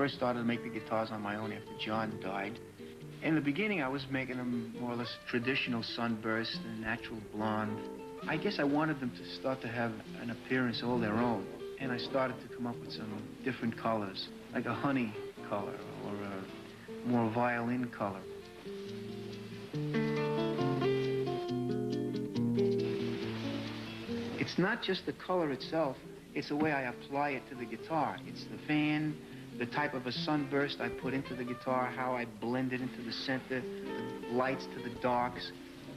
first started to make the guitars on my own after John died. In the beginning, I was making them more or less traditional sunburst and natural blonde. I guess I wanted them to start to have an appearance all their own. And I started to come up with some different colors, like a honey color or a more violin color. It's not just the color itself, it's the way I apply it to the guitar. It's the fan, the type of a sunburst I put into the guitar, how I blend it into the center, the lights to the darks.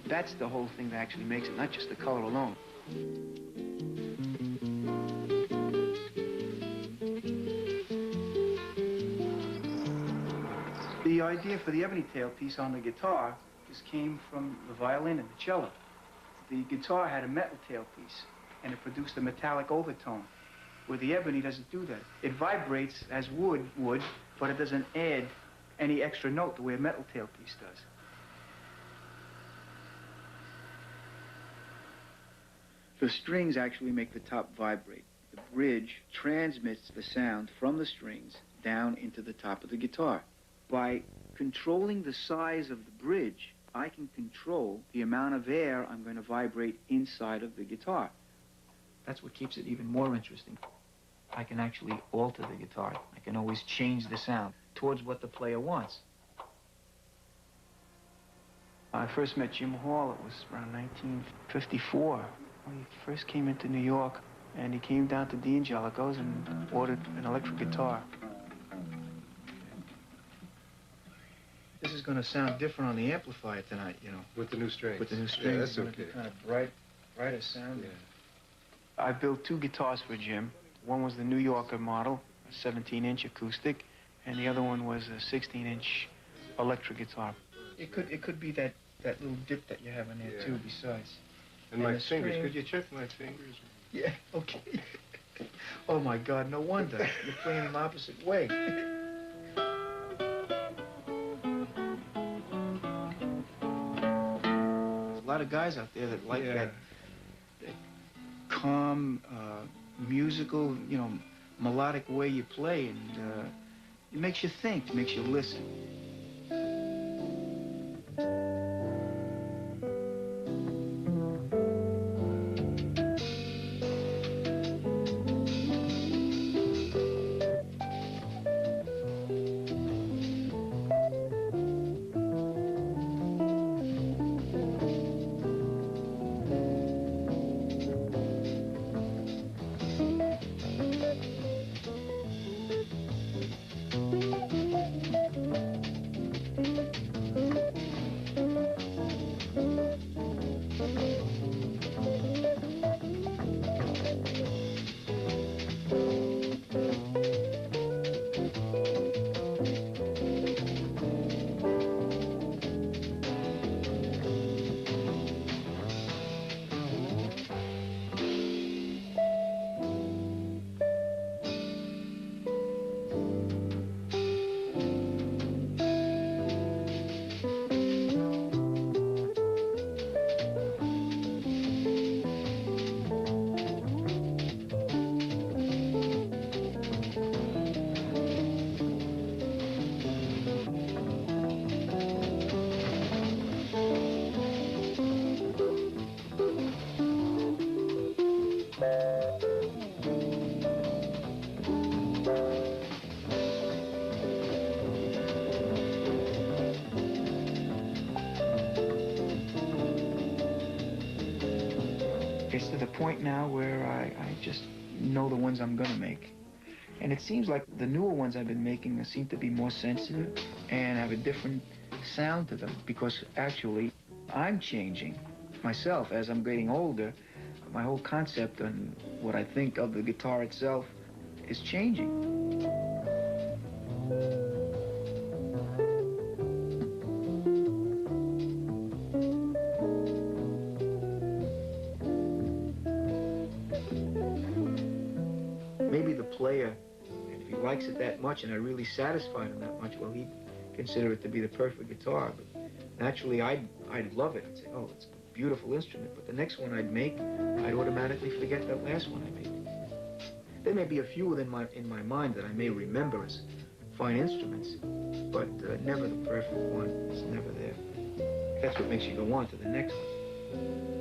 That's the whole thing that actually makes it, not just the color alone. The idea for the ebony tailpiece on the guitar just came from the violin and the cello. The guitar had a metal tailpiece, and it produced a metallic overtone, where the ebony doesn't do that. It vibrates as wood would, but it doesn't add any extra note the way a metal tailpiece does. The strings actually make the top vibrate. The bridge transmits the sound from the strings down into the top of the guitar. By controlling the size of the bridge, I can control the amount of air I'm going to vibrate inside of the guitar. That's what keeps it even more interesting. I can actually alter the guitar. I can always change the sound towards what the player wants. I first met Jim Hall, it was around 1954. When he first came into New York, and he came down to D'Angelico's and ordered an electric guitar. This is going to sound different on the amplifier tonight, you know. With the new strings. With the new strings. Yeah, that's it's okay. Kind of brighter sounding. Yeah. I built two guitars for Jim. One was the New Yorker model, a 17-inch acoustic, and the other one was a 16-inch electric guitar. It could be that little dip that you have in there too. Besides. And my fingers. Could you check my fingers? Yeah. Okay. Oh my God! No wonder you're playing them opposite way. A lot of guys out there that like that calm, musical, you know, melodic way you play, and it makes you think, it makes you listen. It's to the point now where I just know the ones I'm gonna make. And it seems like the newer ones I've been making seem to be more sensitive and have a different sound to them, because actually I'm changing myself as I'm getting older. My whole concept and what I think of the guitar itself is changing. Maybe the player, if he likes it that much and I really satisfied him that much, well, he'd consider it to be the perfect guitar. But naturally, I'd love it and say, oh, it's a beautiful instrument. But the next one I'd make, I'd automatically forget that last one I made. There may be a few in my mind that I may remember as fine instruments, but never the perfect one. It's never there. That's what makes you go on to the next one.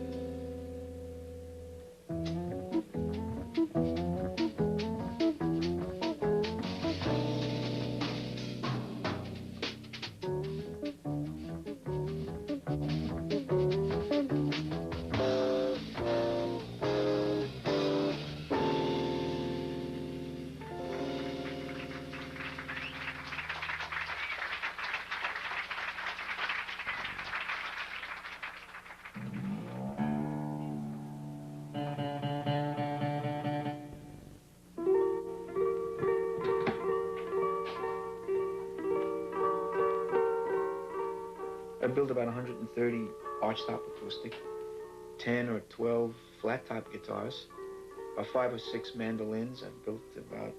I built about 130 archtop acoustic, 10 or 12 flat top guitars, about 5 or 6 mandolins. I built about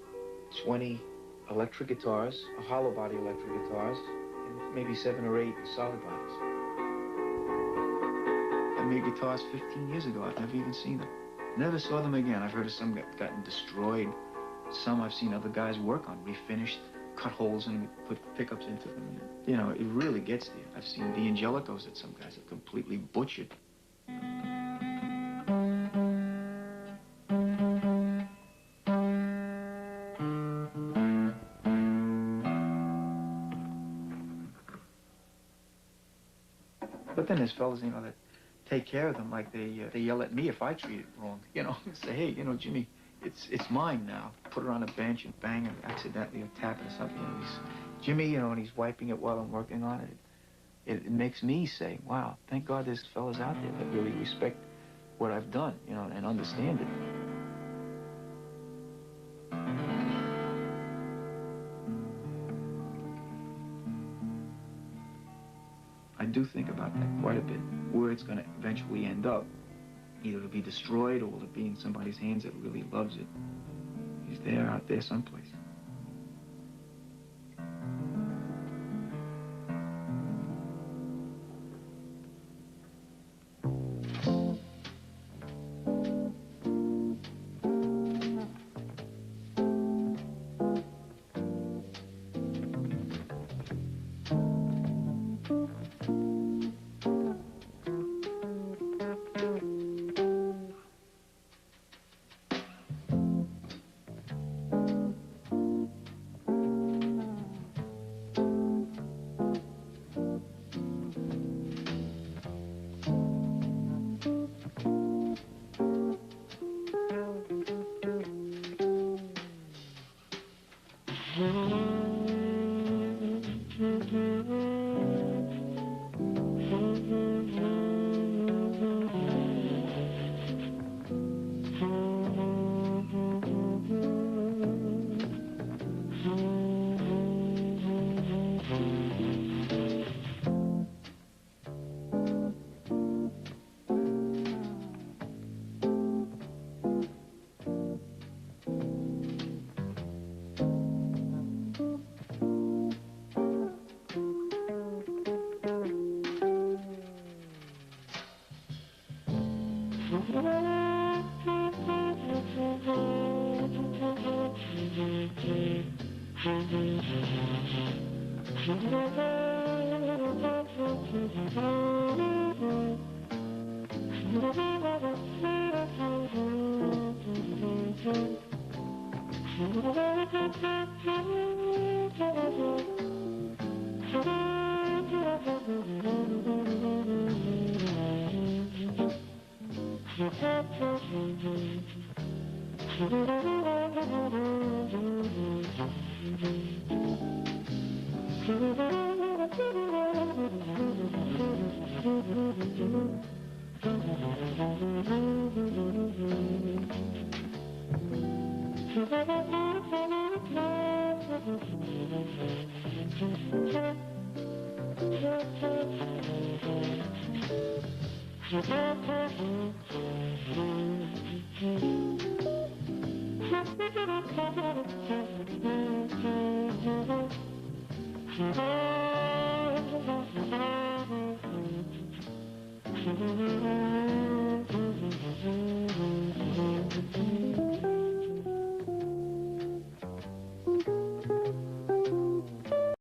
20 electric guitars, hollow body electric guitars, and maybe 7 or 8 solid bodies. I made guitars 15 years ago. I've never even seen them. Never saw them again. I've heard of some that gotten destroyed. Some I've seen other guys work on, refinished, cut holes in them, put pickups into them. You know, it really gets there. I've seen the Angelicos that some guys have completely butchered. But then there's fellas, you know, that take care of them like they yell at me if I treat it wrong. You know, say, hey, you know, Jimmy, it's mine now. Put her on a bench and bang her accidentally or tap it or something. You know, Jimmy, you know, and he's wiping it while I'm working on it. It makes me say, wow, thank God there's fellas out there that really respect what I've done, you know, and understand it. I do think about that quite a bit, where it's going to eventually end up. Either it'll be destroyed or will it be in somebody's hands that really loves it. He's there, out there someplace.